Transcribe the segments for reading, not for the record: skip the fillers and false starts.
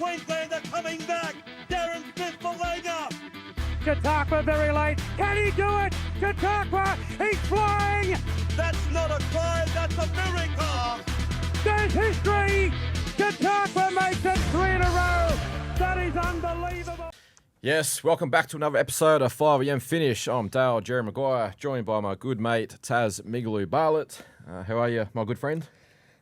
Queenslander coming back. Darren Smith-Malanga. Chautauqua very late. Can he do it? Chautauqua, he's flying. That's not a cry, that's a miracle. There's history. Chautauqua makes it 3 in a row. That is unbelievable. Yes, welcome back to another episode of 5am Finish. I'm Dale Jerry Maguire, joined by my good mate Taz Migaloo Bartlett. How are you, my good friend?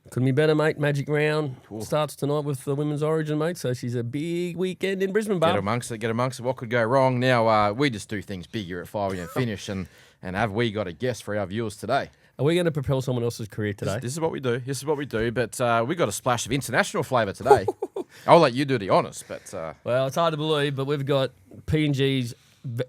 Couldn't be better, mate. Magic round starts tonight with the Women's Origin, mate. So she's a big weekend in Brisbane, Get amongst it. What could go wrong? Now, we just do things big here at 5am Finish, and have we got a guest for our viewers today? Are we going to propel someone else's career today? This is what we do. But we got a splash of international flavour today. I'll let you do the honours, but... Well, it's hard to believe, but we've got PNG's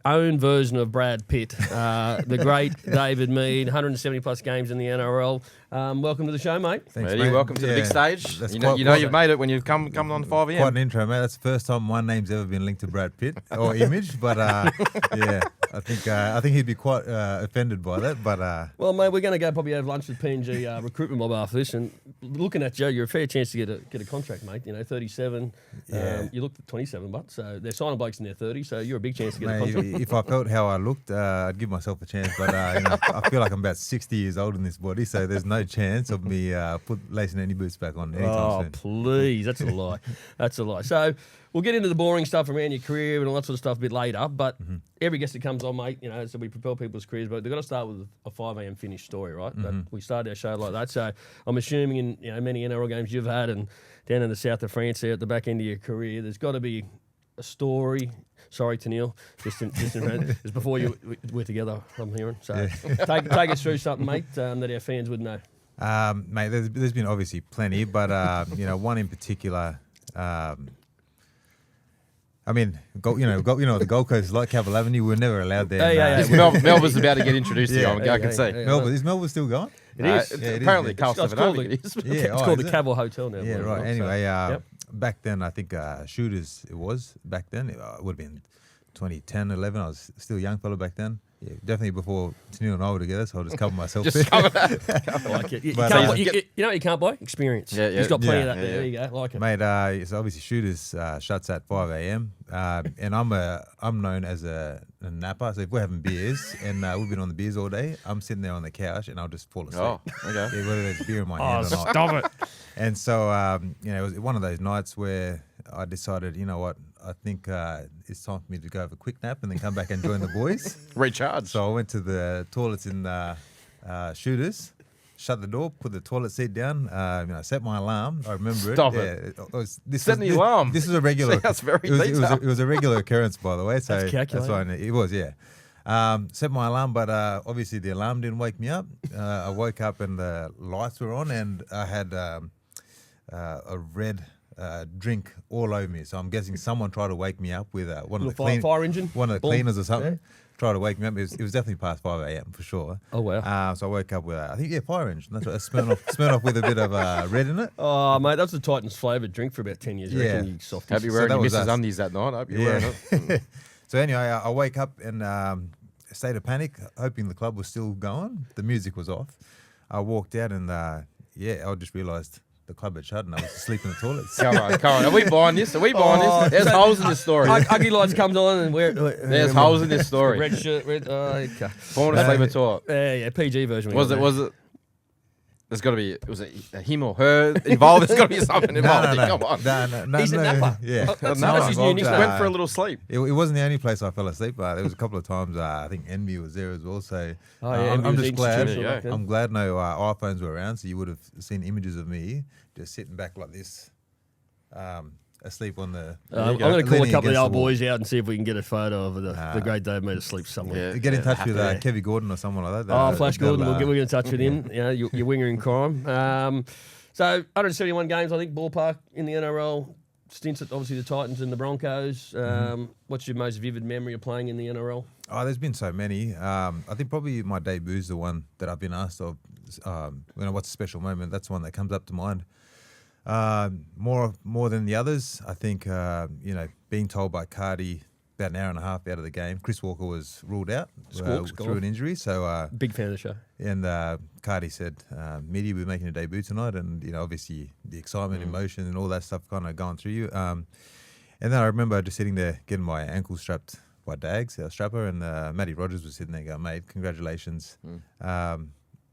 own version of Brad Pitt, the great David Mead, 170-plus games in the NRL. Welcome to the show, mate. Thanks, mate. Welcome to the big stage. You know you've made it when you've come on 5am. Quite an intro, mate. That's the first time my name's ever been linked to Brad Pitt or image, but yeah, I think he'd be quite offended by that. But well, mate, we're going to go probably have lunch with PNG recruitment mob after this, and looking at Joe, you're a fair chance to get a contract, mate. You know, 37. Yeah. You look 27, but so they're signing blokes in their 30s, so you're a big chance to get a mate, contract. if I felt how I looked, I'd give myself a chance. But I feel like I'm about 60 years old in this body, so there's no chance of me lacing any boots back on anytime soon. Please, that's a lie. That's a lie. So we'll get into the boring stuff around your career and all that sort of stuff a bit later. But every guest that comes on, mate, so we propel people's careers, but they've got to start with a 5am Finish story, right? But we started our show like that. So I'm assuming in many NRL games you've had and down in the south of France there at the back end of your career, there's got to be a story. Sorry to Neil, just in it's before you were together, I'm hearing. So take us through something, mate, that our fans would know. Mate, there's been obviously plenty, but one in particular. I mean, the Gold Coast is like Cavill Avenue. We were never allowed there. Melbourne's about to get introduced to you. I can see. Is Melbourne still going? It is. Apparently, Carl Stefanoni it is. It's called the Cavill Hotel now. Yeah, right. Anyway, back then, I think Shooters it was back then. It would have been 2010, 11. I was still a young fellow back then. Yeah, definitely before Tennille and I were together, so I'll just cover myself. Just cover that. You know what you can't buy? Experience. Yeah. He's got plenty of that there. There you go. Like it. Mate, so obviously Shooters shuts at 5am, and I'm known as a napper. So if we're having beers and we've been on the beers all day, I'm sitting there on the couch and I'll just fall asleep. Oh, okay. Yeah, whether there's beer in my hand or not. Stop it. And so, it was one of those nights where I decided, you know what, I think it's time for me to go have a quick nap and then come back and join the boys. Recharge. So I went to the toilets in Shooters, shut the door, put the toilet seat down, set my alarm. I remember Stop it. Set the alarm. This is a regular. That's very it was a regular occurrence, by the way. So that's why it was, yeah. Set my alarm, but obviously the alarm didn't wake me up. I woke up and the lights were on, and I had a red drink all over me. So I'm guessing someone tried to wake me up with one of the fire engine, one of the cleaners or something. Yeah. Tried to wake me up. It was definitely past 5am for sure. Oh wow! So I woke up with fire engine. That's what Smirnoff with a bit of red in it. Oh mate, that was the Titans flavoured drink for about 10 years. Yeah, reckon, you softies. Hope you're wearing your Mrs. Undies that night. Hope you're wearing it. So anyway, I wake up in a state of panic, hoping the club was still going. The music was off. I walked out and I just realised the club had shut and I was asleep in the toilets. Come on. Are we buying this? There's holes in this story. Ugly Lights comes on and there's holes in this story. Red shirt, okay. Falling asleep in the toilet. Yeah, PG version. Was it? There's got to be. Was it him or her involved? There's got to be something involved. No. Come on. No. He's a napper. Yeah. That's his new nickname. Went for a little sleep. It wasn't the only place I fell asleep. There was a couple of times I think Envy was there as well. So I'm just glad. I'm glad no iPhones were around, so you would have seen images of me just sitting back like this, asleep on the. I'm going to call a couple of the old boys out and see if we can get a photo of the great Dave Mead asleep somewhere. Yeah, get in touch with Kevin Gordon or someone like that. Flash Gordon. We'll get in touch with him. Your winger in crime. So 171 games, I think, ballpark in the NRL. Stints at obviously the Titans and the Broncos. What's your most vivid memory of playing in the NRL? Oh, there's been so many. I think probably my debut is the one that I've been asked of. What's a special moment? That's the one that comes up to mind. More than the others, I think. Being told by Cardi about an hour and a half out of the game. Chris Walker was ruled out Squawks, through an injury. So Big fan of the show. and Cardi said, "Meaty, we're making a debut tonight," and obviously the excitement, emotion, and all that stuff kind of going through you. And then I remember just sitting there getting my ankle strapped by Dags, our strapper, and Matty Rogers was sitting there going, "Mate, congratulations.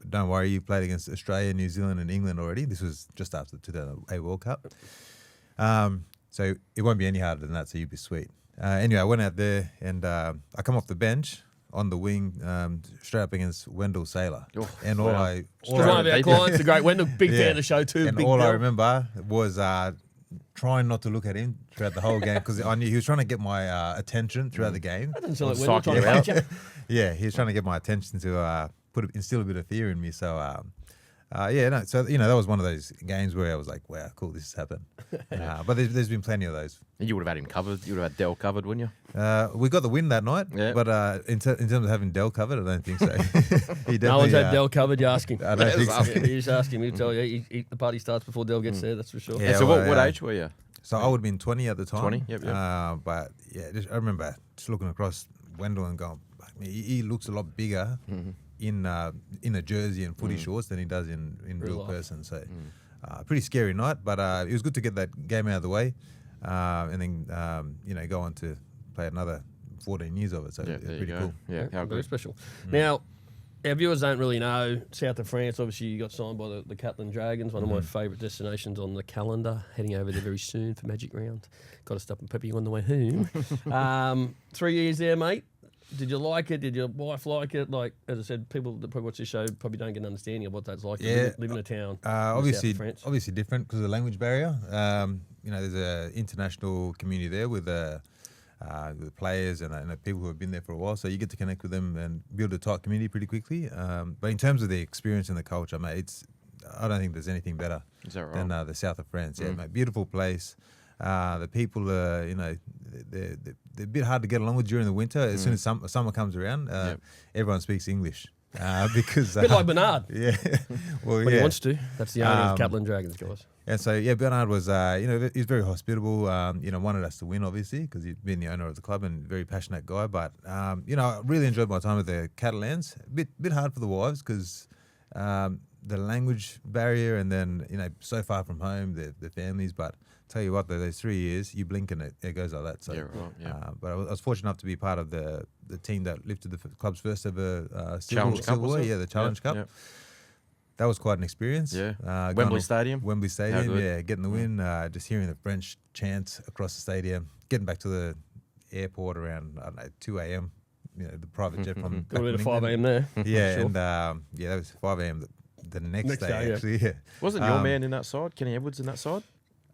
Don't worry, you played against Australia, New Zealand, and England already." This was just after the 2008 World Cup. So it won't be any harder than that, so you'd be sweet. Anyway, I went out there and I come off the bench on the wing straight up against Wendell Saylor. And all I He's one of our clients, the great Wendell, big fan of the show too. And big all I Bill. remember was trying not to look at him throughout the whole game because I knew he was trying to get my attention throughout the game. That doesn't sound like Wendell trying to fight you. Yeah, he was trying to get my attention to instill a bit of fear in me. So, so that was one of those games where I was like, wow, cool, this has happened. But there's been plenty of those. You would have had him covered. You would have had Dell covered, wouldn't you? We got the win that night, Yeah. but in terms of having Dell covered, I don't think so. He No one's definitely, had Dell covered. You ask him. I don't think so. You just ask him. He'll tell you. The party starts before Dell gets there. That's for sure. Yeah. So well, what age were you? So I would have been 20 at the time. 20, yep. But yeah, I remember just looking across Wendell and going, he looks a lot bigger in a jersey and footy shorts than he does in real life. person. So pretty scary night, but it was good to get that game out of the way, and then go on to play another 14 years of it. So Yeah, it's there you pretty go. cool. Yeah, how Very good. special. Now, our viewers don't really know South of France. Obviously, you got signed by the Catalan Dragons, one of my favourite destinations on the calendar. Heading over there very soon for Magic Round. Got to stop and pep you on the way home. 3 years there, mate. Did you like it? Did your wife like it? Like, as I said, people that probably watch this show probably don't get an understanding of what that's like. Yeah. Live in a town. Obviously, in the south of France. obviously different because of the language barrier. There's an international community there with players and people who have been there for a while, so you get to connect with them and build a tight community pretty quickly. But in terms of the experience and the culture, mate, I don't think there's anything better Is that right? than the south of France. Yeah, mate, beautiful place. The people are, they're a bit hard to get along with during the winter. As soon as summer comes around, everyone speaks English because A bit like Bernard. yeah, well, When yeah. he wants to. That's the owner of Catalan Dragons, guys. And so, Bernard was, he's very hospitable, wanted us to win, obviously, because he'd been the owner of the club and very passionate guy. But, I really enjoyed my time with the Catalans. A bit hard for the wives because the language barrier and then, so far from home, their families. But tell you what, though, those 3 years, you blink and it goes like that. So, Yeah, right, yeah. but I was fortunate enough to be part of the team that lifted the club's first ever Challenge Cup, was silverware. it? Yeah, the Challenge Cup. Yeah. That was quite an experience. Yeah. Going Wembley on- Stadium? Wembley Stadium, good? yeah, getting the win, just hearing the French chants across the stadium, getting back to the airport around, 2 a.m., the private jet from Got a bit of back 5 from a.m. England. there. Yeah, Sure. and that was 5 a.m. the next Next day, day, yeah. actually. Yeah. Wasn't your man in that side? Kenny Edwards in that side?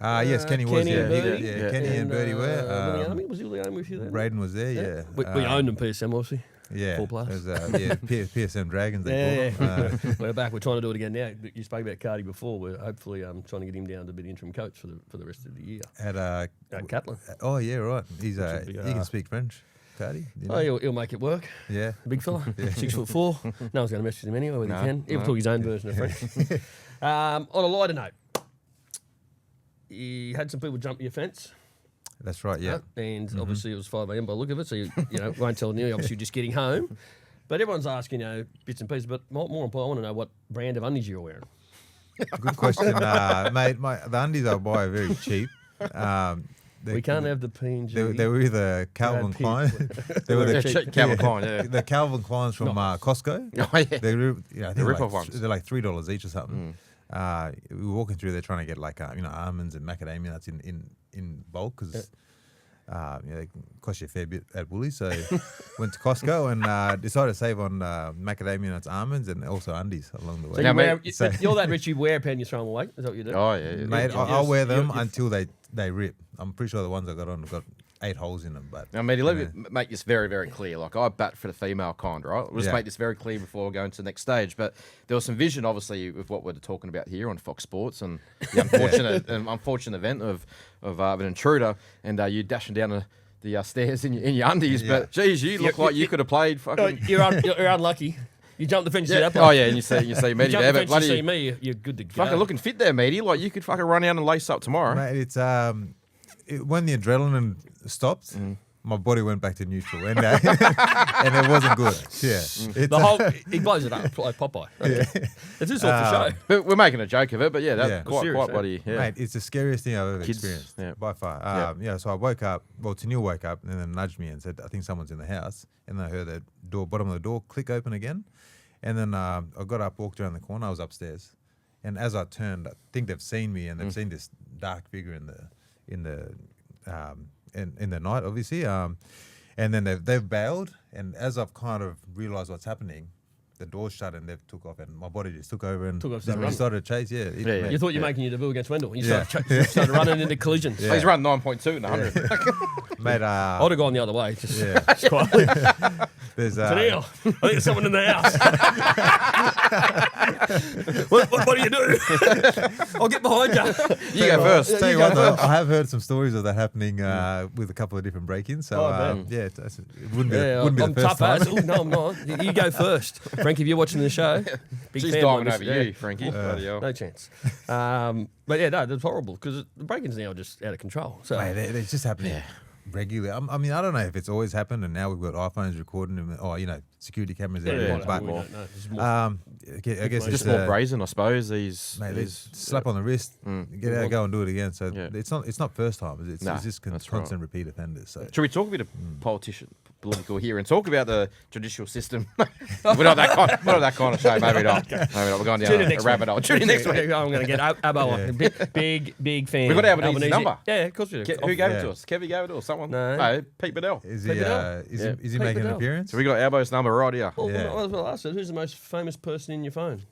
Yes, Kenny was, Kenny yeah. and Birdie. Yeah, Kenny and Birdie were. Willie was Willie Army with you there? Braden was there, yeah. We owned them, PSM, obviously. Yeah, Full plus. it was, PSM Dragons, they call them. We're back. We're trying to do it again now. You spoke about Cardi before. We're hopefully trying to get him down to be the interim coach for the rest of the year. At Catalan. oh yeah, right. He's Which he would be, can speak French, Cardi. You know? Oh, he'll make it work. Yeah. Big fella, 6'4". No one's going to mess with him anyway, whether No, he can. He'll no. talk his own version of French. On a lighter note, he had some people jump your fence. That's right. Yeah. And obviously it was 5 a.m. by the look of it, so you won't tell Neil. Obviously, you're just getting home. But everyone's asking, bits and pieces. But more important, I want to know what brand of undies you're wearing. Good question, mate. The undies I buy are very cheap. We can't have the PNG. They were either Calvin Pitt. Klein. They were Yeah, the Calvin Klein, yeah. the Calvin Kleins from Costco. Oh, yeah. They're I think rip-off ones. They're like $3 each or something. We were walking through there trying to get like almonds and macadamia nuts in bulk because they can cost you a fair bit at Woolies. So went to Costco and decided to save on macadamia nuts, almonds, and also undies along the way. So Now, you wear, mate, so- you're that rich, you wear a pair and you throw them away? Is that what you do? Oh, yeah. Mate, Yeah, I'll wear them you're- until they rip. I'm pretty sure the ones I got on have got 8 holes in them. But Now, Matey, let me make this very, very clear. Like, I bat for the female kind, right? We'll just Yeah. make this very clear before we go into the next stage. But there was some vision, obviously, with what we're talking about here on Fox Sports and the unfortunate event of an intruder and you dashing down the stairs in your undies. Yeah. But, geez, you look like you could have played fucking... You're unlucky. You jump the fence, you see Yeah. that Oh, yeah, and you see Matey jump there, the but fence, you see bloody... me, you're good to go. Fucking looking fit there, Matey. Like, you could fucking run out and lace up tomorrow. mate, it's when the adrenaline stopped, my body went back to neutral, and and it wasn't good. Yeah, The whole he blows it up like Popeye. Okay. It's just all for show. But we're making a joke of it, but yeah, that's Yeah. quite Serious, bloody. Yeah. Mate, it's the scariest thing I've ever Kids, experienced yeah. by far. So I woke up. Well, Tennille woke up and then nudged me and said, "I think someone's in the house." And then I heard the bottom of the door click open again. And then I got up, walked around the corner. I was upstairs, and as I turned, I think they've seen me and they've seen this dark figure in the night, obviously. And then they've bailed. And as I've kind of realised what's happening, the door's shut and they've took off, and my body just took over and Took off, just started started to chase. Yeah, Yeah. You thought you're making your debut against Wendell. You Yeah. started running into collisions. He's run 9.2 in 100. mate. I would have gone the other way. Just, Yeah. just quietly. There's Tennille, I think there's someone in the house. what do you do? I'll get behind you. You go first. Tell you You go what, though, first. I have heard some stories of that happening with a couple of different break-ins. So Oh, I bet. yeah, it wouldn't be, Yeah, wouldn't be I'm the first tough time. ass. Oh, no, I'm not. You go first. Frank, if you're watching the show, big She's fan, diving mate. over Yeah. you, Frankie. Bloody hell. No chance. But yeah, no, that's horrible because the break-ins now are just out of control. So Mate, they're just happening regularly. I mean, I don't know if it's always happened, and now we've got iPhones recording them, or security cameras everywhere. yeah, But we don't know. There's more. I guess it's Just more brazen, I suppose. He's slap on the wrist, get out, go and do it again. So Yeah. it's not first time. It's Nah, just that's constant repeat offenders. So Should we talk a bit of political here and talk about the judicial system? We're not that kind of show. Maybe not. Maybe not. We're going Tune in down a next rabbit hole. Tune in next week. I'm going to get Abbo on. Big fan. We've got Albanese's Albanese. number. Yeah, of course we do. Who gave it Yeah. to us? Kevy gave it to us. Someone? No. Pete Bedell. is Take he it out. is Yeah. he, is he Take making it an out. appearance? So we got Albo's number right here. Well, Yeah. well, I said, who's the most famous person in your phone?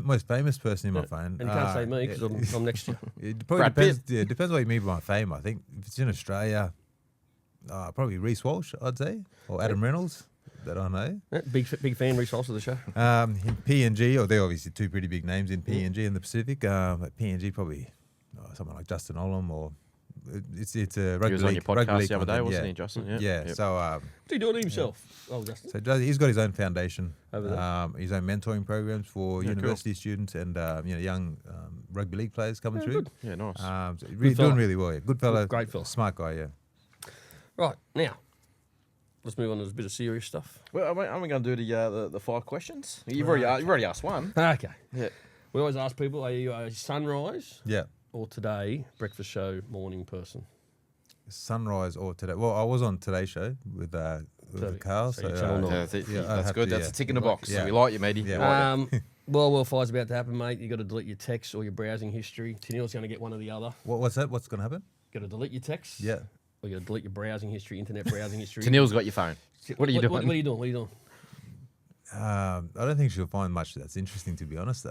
Most famous person in my phone. And you can't say me because I'm next to you. It probably Brad depends. Yeah, it depends what you mean by fame. I think if it's in Australia, probably Reece Walsh, I'd say, or Adam Reynolds, that I know. Yeah, big fan, resource of the show. In PNG, they're obviously two pretty big names in PNG in the Pacific. But PNG probably someone like Justin Olam, or it's a rugby He was on your league- rugby podcast league the other day, content, wasn't yeah. he, Justin? Yeah. Yeah. Yep. So What's he doing himself? Oh, Justin. so he's got his own foundation, Over there. his own mentoring programs for Yeah, cool. university students and young rugby league players coming through. good. Yeah, nice. So fella. doing really well. Yeah. Good fella, Great fella. smart guy. Yeah. Right, now, let's move on to a bit of serious stuff. Well, are we going to do the 5 questions? You've already asked one. Okay. Yeah. We always ask people, are you a sunrise Yeah. or today breakfast show morning person? Sunrise or today? Well, I was on Today's Show with Carl. so you're Channel nine. Yeah, that's, Yeah, I that's have good. to, That's yeah. a tick in the box. Yeah. We like you, matey. Yeah. World War V's about to happen, mate. You got to delete your texts or your browsing history. Tennille's going to get one or the other. What's that? What's going to happen? Got to delete your texts. Yeah. Or you got to delete your browsing history, internet browsing history. Tennille's got your phone. What are you doing? What are you doing? What are you doing? I don't think she'll find much that's interesting, to be honest.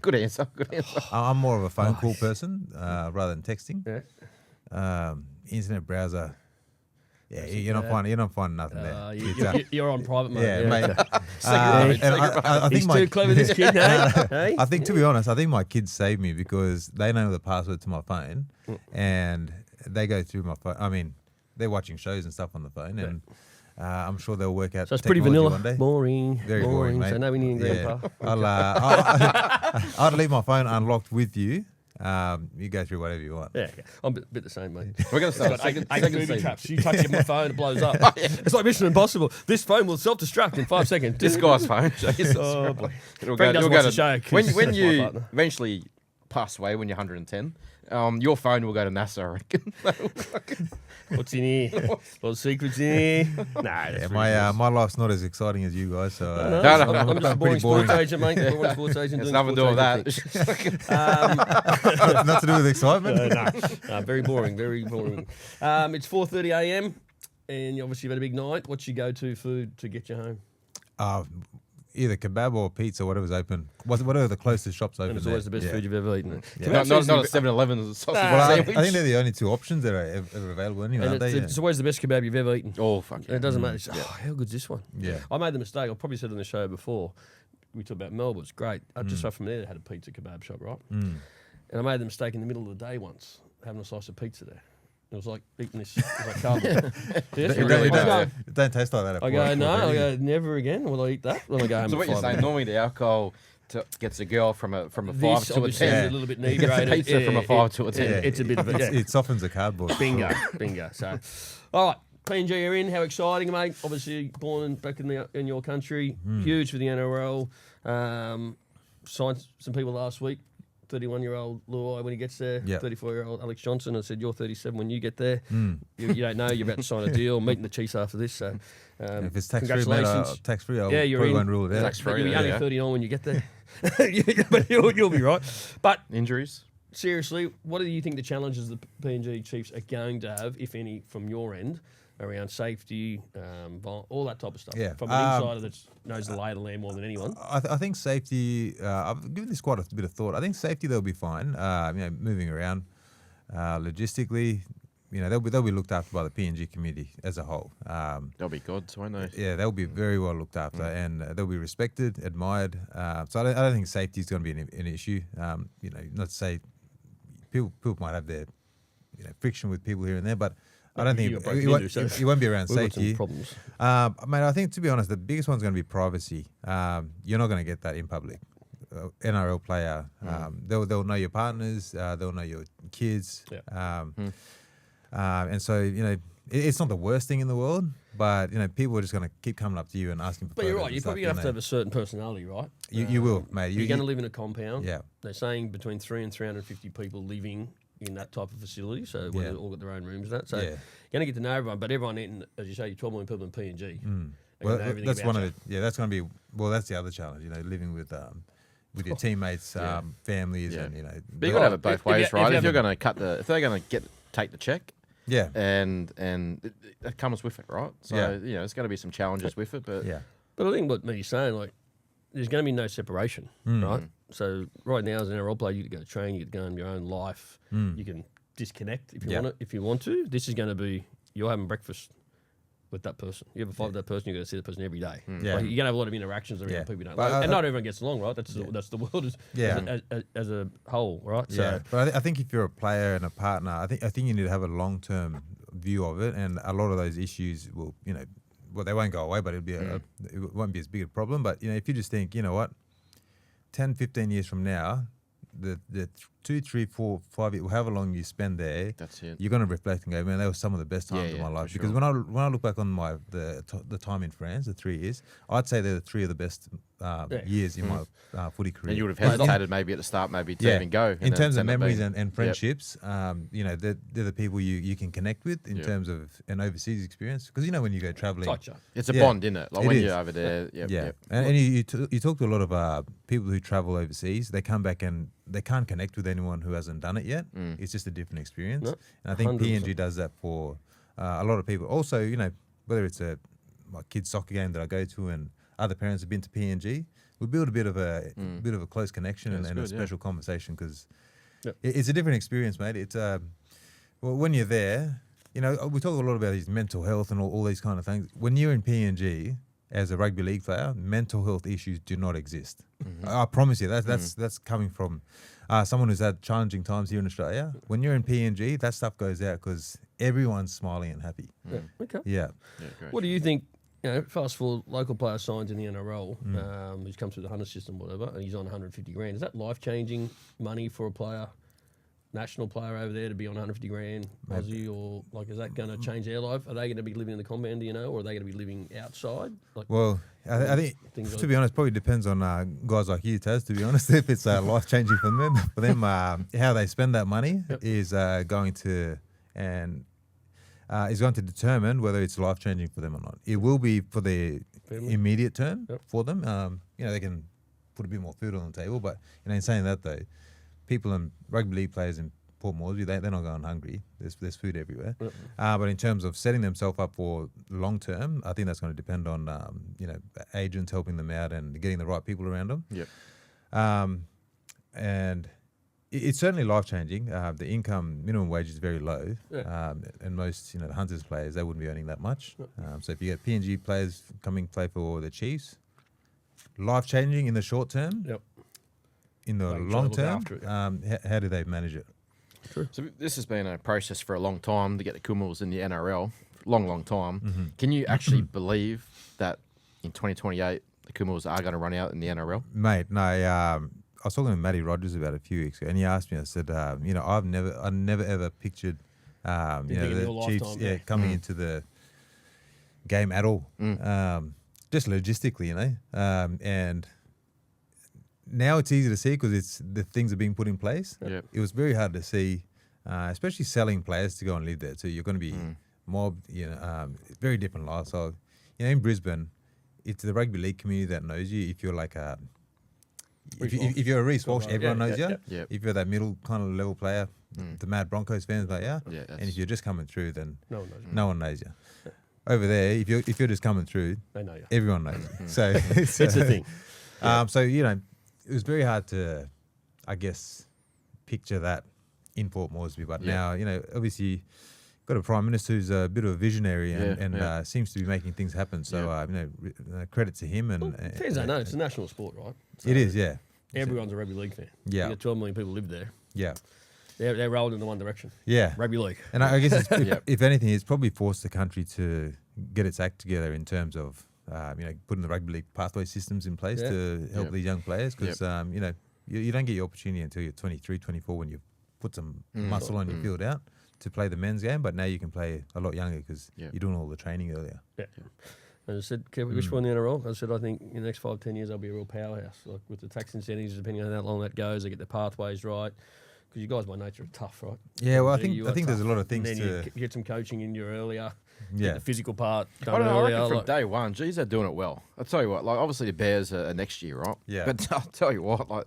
Good answer. Good answer. I'm more of a phone call person rather than texting. Yeah. Internet browser. Yeah, you're not finding nothing there. You're on private mode. Yeah, mate. Secret and mode. I think He's my too clever, this kid, hey? Hey? I think, to be honest, I think my kids save me because they know the password to my phone, and they go through my phone. I mean, they're watching shows and stuff on the phone, and I'm sure they'll work out. So it's pretty technology vanilla. one day. Boring. Very boring, mate. So no Indian grandpa. I'd leave my phone unlocked with you. You go through whatever you want. Yeah, okay. I'm a bit the same, mate. We're going to start Got second eight booby season. traps. You touch it on my phone, it blows up. It's like Mission Impossible. This phone will self-destruct in 5 seconds. This guy's phone. Jesus. Oh, boy. It'll Frank doesn't watch the show 'cause When that's my you partner. eventually pass away when you're 110, your phone will go to NASA, I reckon. What's in here? Little secrets in here. Nah, Yeah, my life's not as exciting as you guys, so No, No, I'm just a boring pretty boring. sports agent, mate. Boring sports agent. It's doing nothing to do with sports that. agent things. Not to do with excitement. No, very boring, very boring. It's 4:30 a.m. and you obviously have had a big night. What's your go-to food to get you home? Either kebab or pizza, whatever's open. Whatever the closest shop's open. And it's there. always the best Yeah. food you've ever eaten. Not at 7-Eleven as a sausage Well, I sandwich. think they're the only two options that are ever available anyway, And aren't they? it's always the best kebab you've ever eaten. Oh, fuck And yeah. it doesn't matter. It's, how good's this one? Yeah. I made the mistake. I probably said on the show before. We talked about Melbourne. It's great. Mm. Just up from there, they had a pizza kebab shop, right? And I made the mistake in the middle of the day once, having a slice of pizza there. It was like eating this. It was like cardboard. Yes, It really does, don't, it don't taste like that. at I go, work, no. really. I go, never again will I eat that when I go home. So at what you're 5 saying, a.m. normally the alcohol gets a girl from a 5 This to a obviously 10. is a little bit Gets the inebriated. pizza from a 5 to a 10. It's a bit of a... It softens the cardboard. Bingo. So, all right. PNG are in. How exciting, mate! Obviously, born back in your country, huge for the NRL. Signed some people last week. 31-year-old Luai when he gets there. Yep. 34-year-old Alex Johnson. I said, you're 37 when you get there. You don't know. You're about to sign a deal. Meeting the Chiefs after this. So, If it's tax-free, mate, congratulations. tax-free, I'll Yeah, you're probably in. won't rule it out. Tax-free, You'll be only yeah. 39 when you get there. But you'll be right. But Injuries? seriously, what do you think the challenges the PNG Chiefs are going to have, if any, from your end, around safety, all that type of stuff? Yeah. From an insider that knows the lay of the land more than anyone. I think safety. I've given this quite a bit of thought. I think safety they'll be fine. Moving around, logistically, they'll be looked after by the PNG community as a whole. They'll be gods, won't they? Yeah, they'll be very well looked after, and they'll be respected, admired. So I don't think safety is going to be an issue. Not to say people might have their friction with people here and there, but I don't think it won't be around We've got some safety. problems. Mate, I think, to be honest, the biggest one's going to be privacy. You're not going to get that in public. NRL player, they'll know your partners, they'll know your kids. Yeah. And so, it's not the worst thing in the world, but, people are just going to keep coming up to you and asking for But you're photos right. and You're stuff, probably going to have to have a certain personality, right? You will, mate. You're going to live in a compound. Yeah. They're saying between 300 and 350 people living in that type of facility, so where Yeah. they've all got their own rooms and that. So Yeah. you're going to get to know everyone, but everyone in, as you say, you're 12 million people in PNG. Well, Know everything that's about one you. of the, that's going to be, that's the other challenge, living with your teammates, families, Yeah. and, But you got to have it both If you- ways, if right? you If you're have going to if they're going to take the check, yeah. and it comes with it, right? So Yeah. there's going to be some challenges with it, but Yeah. But I think what Mead's saying, like, there's going to be no separation, right? So right now, as an NRL player, you get to go train, you get to go in your own life, you can disconnect if you Yeah. want it. If you want to, this is going to be you're having breakfast with that person. You have a fight with that person, you're going to see that person every day. Yeah. Like, you're going to have a lot of interactions around Yeah. people you don't But like. I- And not everyone gets along, right? That's the world as a whole, right? Yeah, So but I think if you're a player and a partner, I think you need to have a long-term view of it, and a lot of those issues will, they won't go away, but it'll be it won't be as big a problem. But if you just think, 10, 15 years from now, the 2, 3, 4, 5 years, however long you spend there, that's it. you're going to reflect and go, man, that was some of the best times of Yeah, my life. for Because sure. when I look back on the time in France, the 3 years, I'd say they're the 3 of the best years in my footy career. And you would have hesitated maybe at the start, maybe to even go. In terms of memories and and friendships, they're the people you can connect with in terms of an overseas experience. Because when you go traveling, gotcha. it's a Yeah. bond, isn't it? Like It when is. you're over there, yeah. And you talk to a lot of people who travel overseas. They come back and they can't connect with anyone who hasn't done it yet. It's just a different experience. No, And I think 100%. PNG does that for a lot of people. Also, whether it's my kid's soccer game that I go to and other parents have been to PNG, we build a bit of a close connection and that's a good, yeah. special conversation because Yep. it's a different experience, mate. It's when you're there, we talk a lot about his mental health and all these kind of things. When you're in PNG as a rugby league player, mental health issues do not exist. I promise you, that's coming from someone who's had challenging times here in Australia. When you're in PNG, that stuff goes out because everyone's smiling and happy. Yeah. Okay. Yeah. Yeah, great. What do you think? Fast forward, local player signs in the NRL, who's come through the Hunter system, whatever, and he's on 150 grand. Is that life-changing money for a player, national player over there, to be on 150 grand Aussie, or is that going to change their life? Are they going to be living in the compound, or are they going to be living outside? Well, I think, Things to like- be honest, probably depends on guys like you, Taz, to be honest, if it's life-changing for them. For them, how they spend that money is going to determine whether it's life-changing for them or not. It will be for the Family. immediate term Yep. for them. They can put a bit more food on the table, but in saying that, though, people and rugby league players in Port Moresby, they're not going hungry. There's food everywhere. Yep. But in terms of setting themselves up for long term, I think that's going to depend on agents helping them out and getting the right people around them. Yep. And it's certainly life changing. The minimum wage is very low, Yeah. and most the Hunters players, they wouldn't be earning that much. So if you get PNG players coming play for the Chiefs, life changing in the short term. Yep. In the Like, try to long look term, after it, how do they manage it? So this has been a process for a long time to get the Kumals in the NRL. Long time. Can you actually believe that in 2028 the Kumals are going to run out in the NRL? Mate, no. I was talking to Matty Rogers about a few weeks ago, and he asked me. I said, I never ever pictured, It being in the your Chiefs, lifetime, yeah. coming into the game at all. Just logistically, and now it's easy to see because the things are being put in place. Yep. It was very hard to see, especially selling players to go and live there. So you're going to be mobbed. It's very different lifestyle. In Brisbane, it's the rugby league community that knows you. If you're like if you're a Reece Walsh, everyone knows you. Yep. If you're that middle kind of level player, the mad Broncos fans know you. Yeah, And if you're just coming through, then No one knows you. no one knows you. Over there, if you're just coming through, They know you. everyone knows you. So It's the thing. So it was very hard to, I guess, picture that in Port Moresby. But now, obviously, got a prime minister who's a bit of a visionary and seems to be making things happen. So credit to him. And Fans don't know it's a national sport, right? So it is, yeah, everyone's a rugby league fan. Yeah. You got 12 million people live there. yeah, They're rolled in the one direction. yeah. Rugby league. And I guess if anything, it's probably forced the country to get its act together in terms of putting the rugby league pathway systems in place to help these young players because you don't get your opportunity until you're 23, 24 when you put some muscle on your field out to play the men's game. But now you can play a lot younger because you're doing all the training earlier. Yeah. And I said, Kev, which one in the NRL? I said, I think in the next 5-10 years, they'll be a real powerhouse. Like with the tax incentives, depending on how long that goes, they get the pathways right. Because you guys by nature are tough, right? Yeah, well, I You think are there's a tough. lot of things And then to. you get some coaching in you earlier. Yeah. Get the physical part I done don't know, I earlier. reckon from like- day one, geez, they're doing it well. I'll tell you what, like obviously the Bears are next year, right? Yeah. But I'll tell you what, like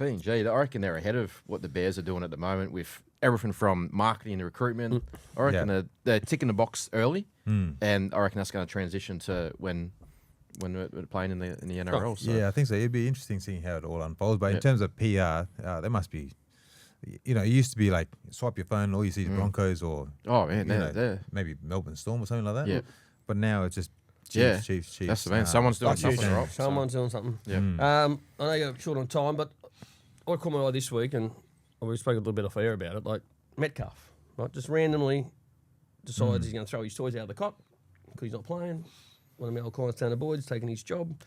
PNG, I reckon they're ahead of what the Bears are doing at the moment with everything from marketing to recruitment. I reckon they're ticking the box early, and I reckon that's going to transition to when we're playing in the NRL. So. Yeah, I think so. It'd be interesting seeing how it all unfolds. But in terms of PR, there must be. It used to be like swipe your phone, all you see is Broncos or Oh man, they're maybe Melbourne Storm or something like that. Yeah. But now it's just Yeah. Chiefs. That's the man. Someone's doing That's huge. something right. Someone's doing something. Yeah. I know you're short on time, but I caught my eye this week, and we spoke a little bit off air about it. Like Metcalf, right? Just randomly decides he's going to throw his toys out of the cot because he's not playing. One of my old clients down the board's taking his job.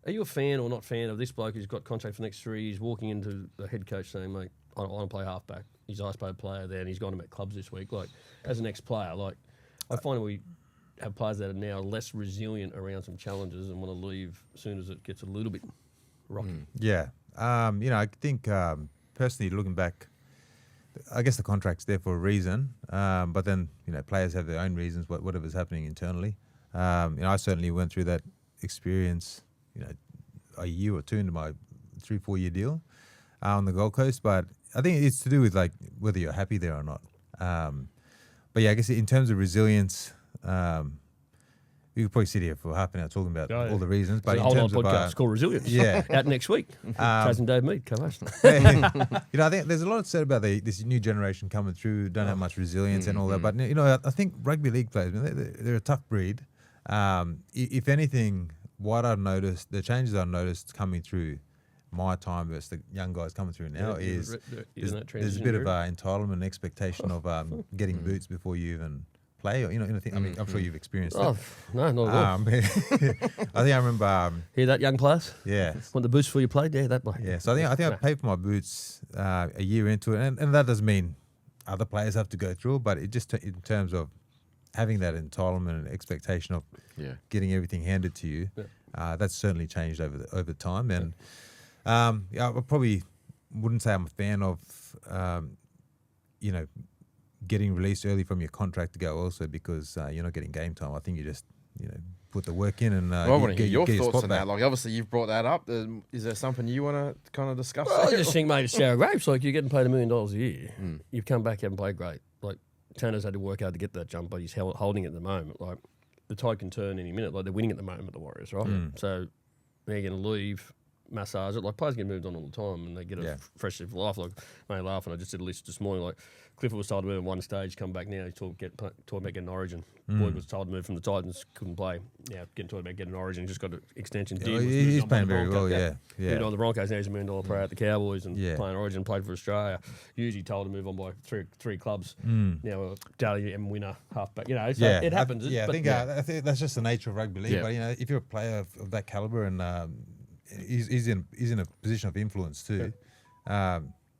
Are you a fan or not fan of this bloke who's got contract for the next 3 years, walking into the head coach saying, "Mate, I want to play halfback." He's ice paid player there, and he's gone to Met clubs this week. Like as an ex-player, like I find we have players that are now less resilient around some challenges and want to leave as soon as it gets a little bit rocky. Yeah. I think personally looking back, I guess the contract's there for a reason. But then, players have their own reasons, whatever's happening internally. I certainly went through that experience, a year or two into my 3-4 year deal on the Gold Coast. But I think it's to do with like whether you're happy there or not. But yeah, I guess in terms of resilience, we could probably sit here for half an hour talking about all the reasons. But It's a in whole terms lot of of podcasts called Resilience. yeah. Out next week. Chaz and David Mead, co-host. I think there's a lot said about this new generation coming through, don't have much resilience and all that. But I think rugby league players, they're a tough breed. If anything, what I've noticed, the changes I've noticed coming through my time versus the young guys coming through now is there's a bit of entitlement and expectation of getting boots before you even play. Or, I'm sure you've experienced that. Oh, no, not at all. I think I remember. Hear that, young players? Yeah. Want the boost before you played? Yeah, that way. Yeah, so I think I paid for my boots a year into it, and that doesn't mean other players have to go through it, but it just in terms of having that entitlement and expectation of getting everything handed to you, that's certainly changed over time. And I probably wouldn't say I'm a fan of getting released early from your contract to go also because you're not getting game time. I think you just put the work in and I want to hear your get thoughts spot on back. that. Like, obviously, you've brought that up. Is there something you want to kind of discuss? Well, I there? just think, mate, it's sour grapes. Like, you're getting paid $1 million a year. You've come back, haven't played great. Like, Tanner's had to work hard to get that jump, but he's holding it at the moment. Like, the tide can turn any minute. Like, they're winning at the moment, the Warriors, right? So, they're going to leave, massage it. Like, players get moved on all the time, and they get a fresh leaf of life. Like, mate, laughing. I just did a list this morning. Like, Clifford was told to move at one stage, come back now. He's talking about getting Origin. Boyd was told to move from the Titans, couldn't play. Now getting told about getting Origin, just got an extension. Yeah, he's playing very well, yeah. Moved on the Broncos, now he's $1 million player at the Cowboys and playing Origin, played for Australia. Usually told to move on by three clubs. Now a WM winner, halfback. So it happens. I think that's just the nature of rugby league. Yeah. But if you're a player of that caliber and he's in a position of influence too.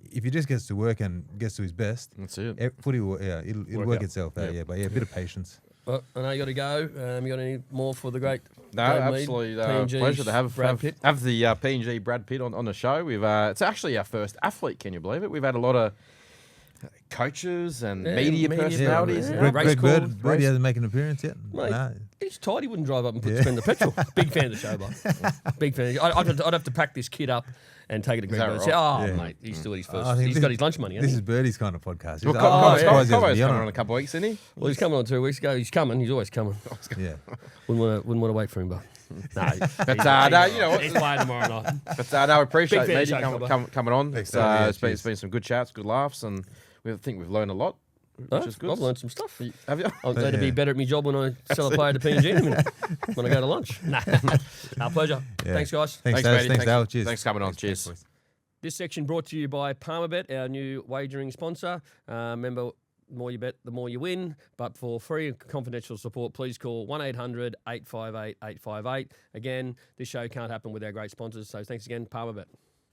If he just gets to work and gets to his best, That's it. footy will it'll work itself out. Yeah. But a bit of patience. Well, I know you got to go. You got any more for the great? No, David Mead, absolutely. PNG's Pleasure to have Brad Pitt. have the PNG Brad Pitt on the show. We've it's actually our first athlete. Can you believe it? We've had a lot of coaches and media personalities. Yeah. Greg Race calls, Birdie hasn't made an appearance yet. Mate, No. he's tight. He wouldn't drive up and spend the petrol. Big fan of the show, but big fan. I'd have to pack this kid up and take it to Greg that Bird. Say, right? mate, he's still at his first. I think He's got his lunch money. This Hasn't is Birdie's kind of podcast. Well, I'm surprised he Cobo's hasn't been coming on on a couple of weeks, isn't he? Well, he's coming on 2 weeks ago. He's coming. He's always coming. it. Yeah. Wouldn't want to wait for him, but no. no, you know what? He's playing tomorrow night. But no, we appreciate Big fan media of Cobo. coming on. Thanks, It's David. been some good chats, good laughs, and I think we've learned a lot, which is good. I've learned some stuff. Have you? I'll need to be Yeah. better at my job when I sell a player to PNG in a minute, when I go to lunch. Nah, our pleasure. Yeah. Thanks, guys. Thanks, matey. Dale. Thanks, Dale. Cheers. Thanks for coming on. Cheers. boys. This section brought to you by Palmerbet, our new wagering sponsor. Remember, the more you bet, the more you win. But for free and confidential support, please call 1-800-858-858. Again, this show can't happen with our great sponsors. So thanks again, Palmerbet.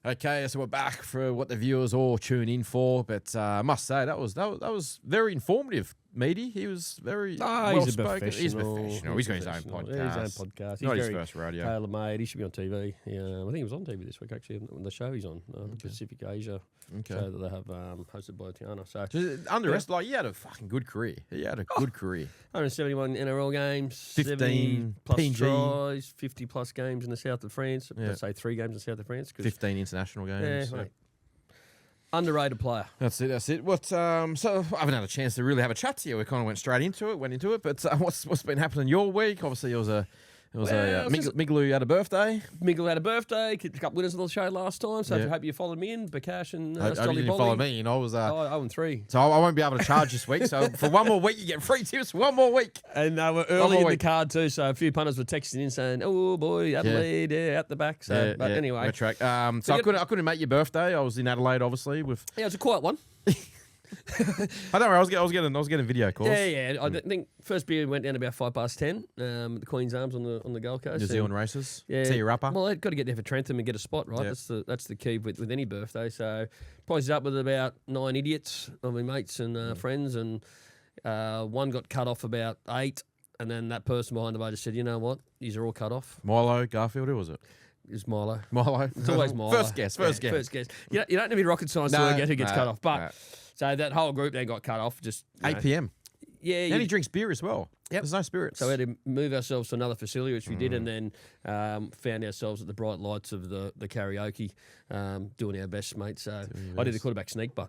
Okay, so we're back for what the viewers all tune in for. But I must say that was very informative. Meaty, he was very well He's a spoken. professional. He's professional. He's got his own professional. podcast. Yeah, his own podcast. He's Not his very first radio. tailor-made. He should be on TV. Yeah, I think he was on TV this week, actually, on the show he's on, Pacific Asia Okay. show that they have hosted by Tiana. So Just underestimated. Like, he had a fucking good career. He had a good career. 171 NRL games, 15 70 plus PNG. tries, 50 plus games in the south of France. Yeah. Let's say 3 games in the south of France. 'Cause 15 international games. Yeah, mate. Underrated player. That's it. What? So I haven't had a chance to really have a chat to you. We kind of went straight into it. But what's been happening your week? Obviously, it was Miglou had a birthday. Miguel had a birthday. A couple winners on the show last time. So Yeah. I hope you followed me in. Bakash and I Stolly didn't Bolly. follow me. You know, I was. 0-3. So I won't be able to charge this week. So for one more week, you get free tips. One more week. And they were One early more in the week. card too, so a few punters were texting in saying, "Oh boy, Adelaide, out the back." So, but anyway, no track. So I couldn't make your birthday. I was in Adelaide, obviously. With yeah, it was a quiet one. I don't know. I was getting video calls. Yeah. I think first beer went down about 10:05 at the Queen's Arms on the Gold Coast. New and- Zealand races. Yeah, Tee her upper. Well, they've got to get there for Trentham and get a spot, right? Yep. That's the key with any birthday. So, prizes up with about 9 idiots of my mates and friends, and one got cut off about 8, and then that person behind the bar just said, "You know what? These are all cut off." Milo, Garfield. Who was it? It's Milo. Milo. It's always Milo. First guess. First guess. You don't need to be rocket science to work out who gets cut off. But so that whole group then got cut off. Just 8 p.m. Yeah. And he drinks beer as well. Yep. There's no spirits. So we had to move ourselves to another facility, which we did, and then found ourselves at the bright lights of the karaoke, doing our best, mate. So I did the quarterback sneak butt.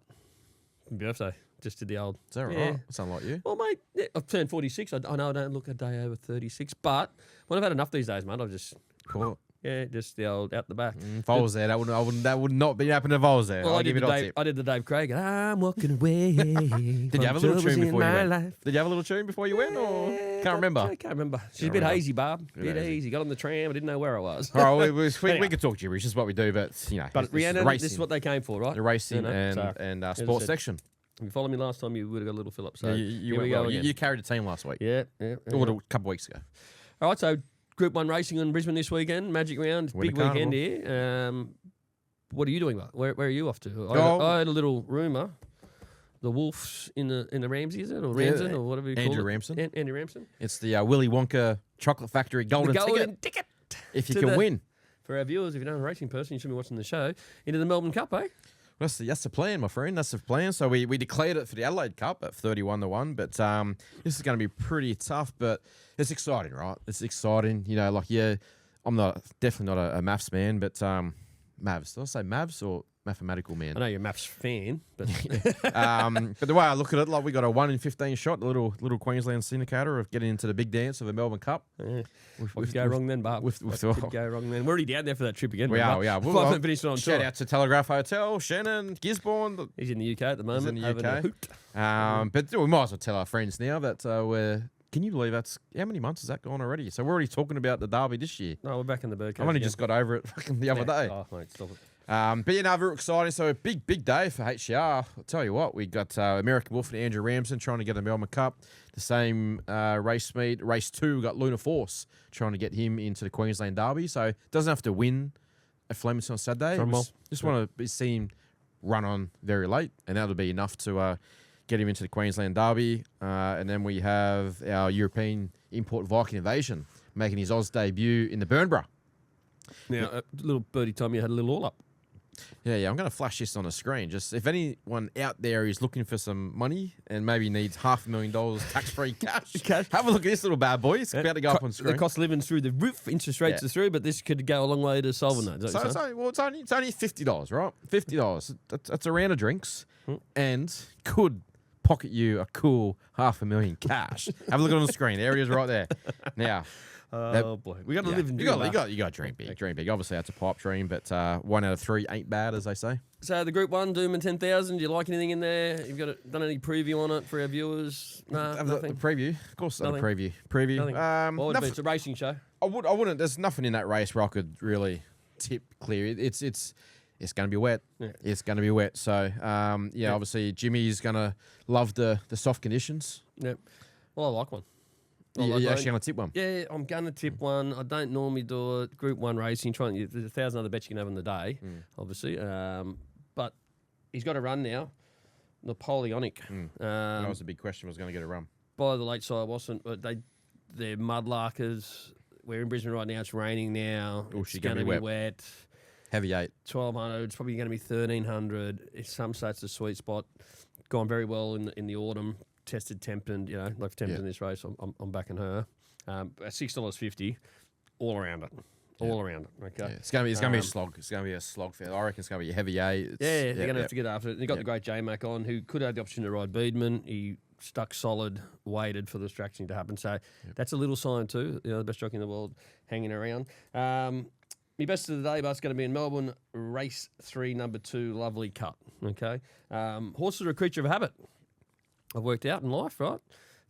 Birthday. Just did the old. Is that right? Yeah. That sounds like you. Well, mate, yeah, I've turned 46. I know I don't look a day over 36, but when I've had enough these days, mate, I've just, Cool. just the old out the back. If I was there, that would not be happening if I was there. Well, I'll I give did, you the that Dave, tip. I did the Dave Craig. I'm walking away. Did you have a little tune before you went? Did you have a little tune before you went, or can't remember? I can't remember. She's a bit hazy, Barb. Bit hazy. Got on the tram. I didn't know where I was. All right, we Anyway. could talk gibberish. This is what we do, but But Rhiannon, racing, this is what they came for, right? the racing You know, and as I sports said, section. If you followed me last time, you would have got a little fill up. So Yeah, here you we went go well. again. You carried a team last week, Yeah. or a couple of weeks ago. All right, so Group 1 racing in Brisbane this weekend. Magic round. Winter Big weekend Carnival. here. What are you doing, mate? Where are you off to? Oh. I had a little rumour. The Wolves in the Ramsey, is it? Or Ramsden, or whatever you call it? Andrew Ramsden. Andy Ramsden. It's the Willy Wonka Chocolate Factory golden, The golden ticket. if you to can the- win. For our viewers, if you're not a racing person, you should be watching the show. Into the Melbourne Cup, eh? That's the plan, my friend. That's the plan. So we declared it for the Adelaide Cup at 31-1, but this is going to be pretty tough, but it's exciting, right? It's exciting. You know, like, yeah, I'm definitely not a maths man, but Mavs. Did I say Mavs or mathematical man? I know you're a maths fan, but But the way I look at it, like, we got a 1 in 15 shot, the little Queensland syndicator of getting into the big dance of the Melbourne Cup. yeah. What could go wrong then, Barb? with- What could go wrong then? We're already down there for that trip again. We remember? are. Well, I haven't finished it on Shout tour. out to Telegraph Hotel, Shannon, Gisborne. He's in the UK at the moment. in the having a UK. hoot. But we might as well tell our friends now that we're. Can you believe that's how many months has that gone already? So we're already talking about the derby this year. No, we're back in the bird cage I've only again. just got over it fucking the other day. Oh, mate, stop it. But yeah, no, very exciting. So a big day for HCR. I'll tell you what, we got American Wolf and Andrew Ramsden trying to get the Melbourne Cup. The same race meet. Race 2, we got Luna Force trying to get him into the Queensland Derby. So doesn't have to win at Flemington on Saturday. Drum roll. Just want to see him run on very late, and that'll be enough to get him into the Queensland Derby. And then we have our European import Viking Invasion making his Oz debut in the Burnborough. Now, little birdie told me you had a little all up. Yeah, I'm going to flash this on the screen. Just if anyone out there is looking for some money and maybe needs $500,000 tax-free cash, have a look at this little bad boy. It's about to go up on screen. The cost of living through the roof, interest rates are through, but this could go a long way to solving that. So it's only $50, right? $50. That's a round of drinks and could pocket you a cool $500,000 cash. Have a look at it on the screen. There it is right there. Now, oh boy, we got to live and you got to dream big. Dream big. Obviously, that's a pipe dream, but 1 out of 3 ain't bad, as they say. So the Group 1, Doom and 10,000, do you like anything in there? You've done any preview on it for our viewers? No, nothing. The preview, of course. Not a Nothing. preview. Nothing. Well, it's a racing show. I wouldn't. There's nothing in that race where I could really tip clear. It's going to be wet. Yeah. It's going to be wet. So obviously Jimmy's going to love the soft conditions. Yeah. Well, I like one. You're actually going to tip one. Yeah, I'm going to tip one. I don't normally do it. Group 1 racing. There's 1,000 other bets you can have on the day, obviously. But he's got a run now. Napoleonic. That was a big question. Was going to get a run. By the late side, wasn't. But they're mudlarkers. We're in Brisbane right now. It's raining now. Oh, it's going to be wet. Heavy 8. 1,200. It's probably going to be 1,300. It's some states a sweet spot. Gone very well in the autumn. Tested Tempton, like Tempton in this race. I'm backing her. At $6.50, all around it. All around it. Okay. Yeah, it's going to be a slog. It's going to be a slog fair. I reckon it's going to be a heavy 8. They're going to have to get after it. They got the great J-Mac on, who could have the option to ride Beedman. He stuck solid, waited for the distraction to happen. So that's a little sign too. The best jockey in the world hanging around. My best of the day, but it's going to be in Melbourne, race 3, number 2, Lovely Cut. Okay. Horses are a creature of habit. I've worked out in life, right?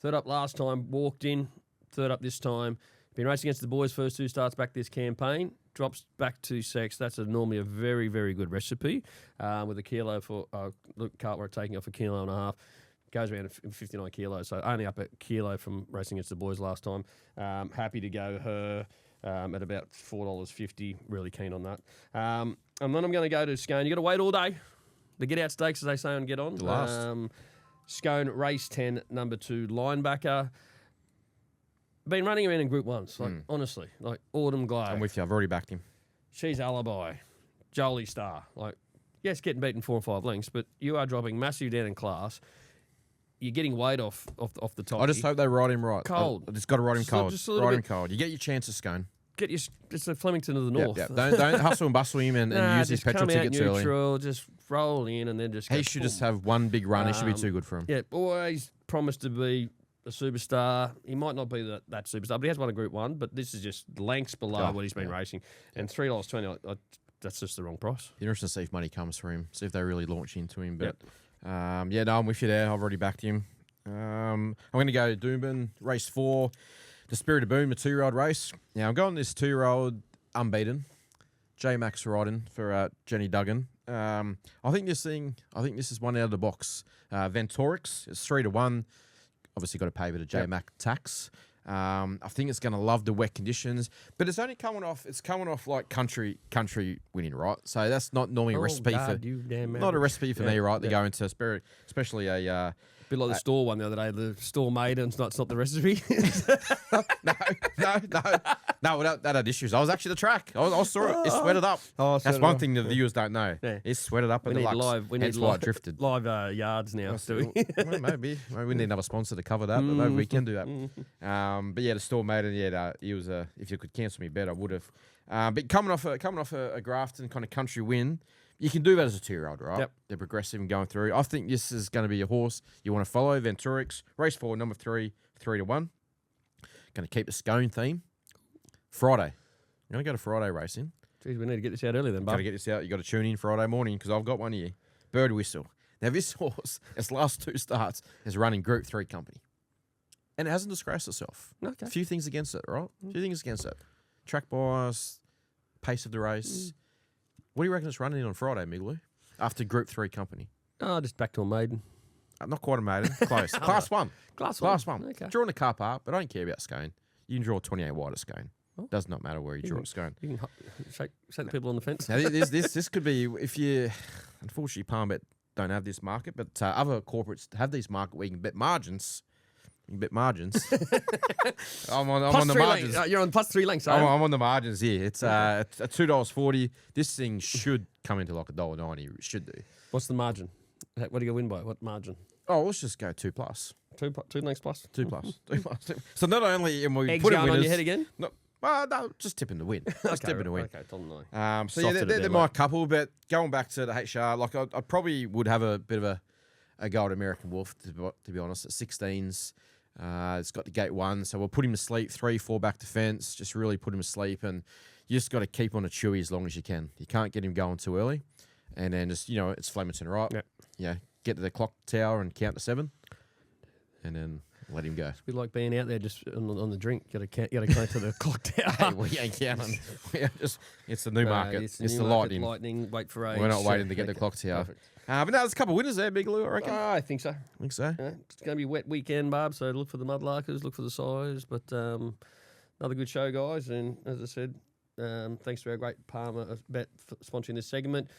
Third up last time, walked in. Third up this time. Been racing against the boys first 2 starts back this campaign. Drops back to sex. That's normally a very, very good recipe. With a kilo for Luke Cartwright taking off 1.5 kilos. Goes around 59 kilos. So only up a kilo from racing against the boys last time. Happy to go her at about $4.50. Really keen on that. And then I'm going to go to Scone. You got to wait all day. The get out stakes, as they say on Get On. The last. Scone, race 10, number 2, linebacker. Been running around in Group 1s, honestly, like Autumn Glow. I'm with you. I've already backed him. She's Alibi. Jolie Star. Yes, getting beaten 4 or 5 lengths, but you are dropping massive down in class. You're getting weight off the top. I just hope they ride him right. Cold. I just got to ride him cold. Just a little ride bit. him cold. You get your chances, Scone. It's the Flemington of the North. Yep. Don't hustle and bustle him and use his petrol tickets early. Neutral, just roll in and then just He should just have one big run. He should be too good for him. Yeah, always promised to be a superstar. He might not be that superstar, but he has won a Group 1, but this is just lengths below what he's been racing. And $3.20, that's just the wrong price. Interesting to see if money comes for him, see if they really launch into him. But I'm with you there. I've already backed him. I'm going to go Doomben, race 4. The Spirit of Boom, a 2-year-old race. Now, I'm going this 2-year-old unbeaten. J-Max riding for Jenny Duggan. I think this is one out of the box. Ventorix, it's 3-1. Obviously got to pay a bit of J-Mac tax. I think it's going to love the wet conditions, but it's only coming off like country winning, right? So that's not normally a recipe not a recipe for me, right? To go into Spirit, especially a bit like the store one the other day. The store made it's not the recipe. No, that had issues. I was actually the track. I saw it. It sweated up. That's one thing the viewers don't know. Yeah. It sweated up at the Lux. We need why it drifted. live yards now. Do we? Well, maybe we need another sponsor to cover that, but maybe we can do that. But yeah, the store made it. He was if you could cancel me bet, I would have. But coming off a Grafton kind of country win. You can do that as a 2-year-old, right? Yep. They're progressive and going through. I think this is going to be a horse you want to follow. Venturix, race 4, number 3, 3-1. Going to keep the Scone theme. Friday. I'm going to go to Friday racing. Jeez, we need to get this out early then, bud. Got to get this out. You got to tune in Friday morning because I've got one here. Bird Whistle. Now this horse, its last 2 starts, is running Group 3 company, and it hasn't disgraced itself. Okay. A few things against it, right? A few things against it. Track bias, pace of the race. What do you reckon it's running in on Friday, Migloo? After Group 3 company. Oh, just back to a maiden. Not quite a maiden. Close. Class 1. Class one. Okay. Draw in the car park, but I don't care about Scone. You can draw 28 wide at Scone. Does not matter where you draw at Scone. You can shake the people on the fence. Now, this could be, if you, unfortunately, Palm Bet don't have this market, but other corporates have these market where you can bet margins. You can bet margins. I'm on the margins. You're on +3 lengths. I'm on the margins here. It's at $2.40. This thing should come into like $1.90. It should do. What's the margin? What do you win by? What margin? Oh, let's just go 2+. 2 lengths plus. 2+. 2+. So not only am we Eggs putting going winners, on your head again? No, just tipping to win. Just tipping to win. Okay, Tom, no. So yeah, they're my couple. But going back to the HR, like I probably would have a bit of a go at American Wolf to be honest. At 16s, it's got the gate 1, so we'll put him to sleep. 3-4 back defense, just really put him to sleep, and you just got to keep on a chewy as long as you can. You can't get him going too early, and then just it's Flemington, right? Yeah. Yeah, get to the clock tower and count to 7, and then let him go. It's a bit like being out there just on the drink. You got to count to the clock tower. Hey, we ain't counting. It's the new market. It's the new market, lightning. Lightning. Wait for age. We're not waiting to get the clock tower. Perfect. But no, there's a couple of winners there, Big Lou, I reckon. I think so. I think so. Yeah, it's going to be a wet weekend, Barb, so look for the mudlarkers, look for the size. But another good show, guys. And as I said, thanks to our great Palmer Bet for sponsoring this segment.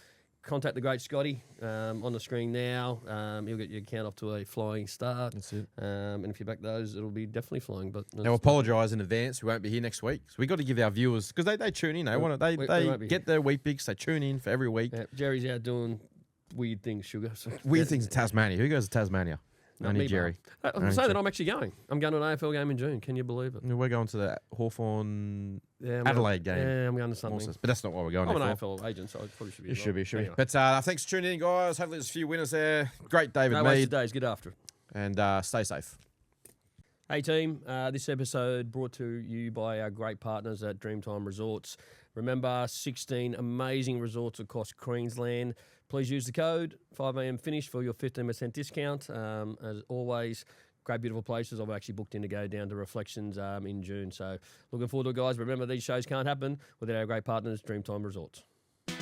Contact the great Scotty on the screen now. You'll get your account off to a flying start. That's it. And if you back those, it'll be definitely flying. But Now, apologise in advance. We won't be here next week. So we got to give our viewers, because they tune in. They want to. We They won't be get their wheat bigs. They tune in for every week. yeah, Jerry's out doing weird things, Sugar. So Weird things in Tasmania. Who goes to Tasmania? Not Only me, Jerry. Barb. I'm saying that I'm actually going. I'm going to an AFL game in June. Can you believe it? We're going to the Hawthorn Yeah, Adelaide game. Yeah, I'm going to something. Horses. But that's not what we're going I'm there an for. AFL agent, so I probably should be. It should be, should be. Anyway. But thanks for tuning in, guys. Hopefully there's a few winners there. Great David No Mead. wasted days. Get after it. And stay safe. Hey team, this episode brought to you by our great partners at Dreamtime Resorts. Remember, 16 amazing resorts across Queensland. Please use the code 5am finish for your 15% discount. As always, great beautiful places. I've actually booked in to go down to Reflections in June. So looking forward to it, guys. Remember, these shows can't happen without our great partners, Dreamtime Resorts.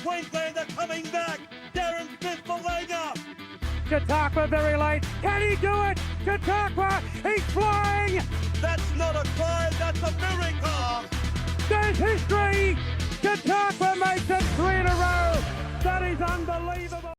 Queensland are coming back. Darren Smith for Langer. Chautauqua very late. Can he do it? Chautauqua, he's flying. That's not a cry. That's a miracle. There's history.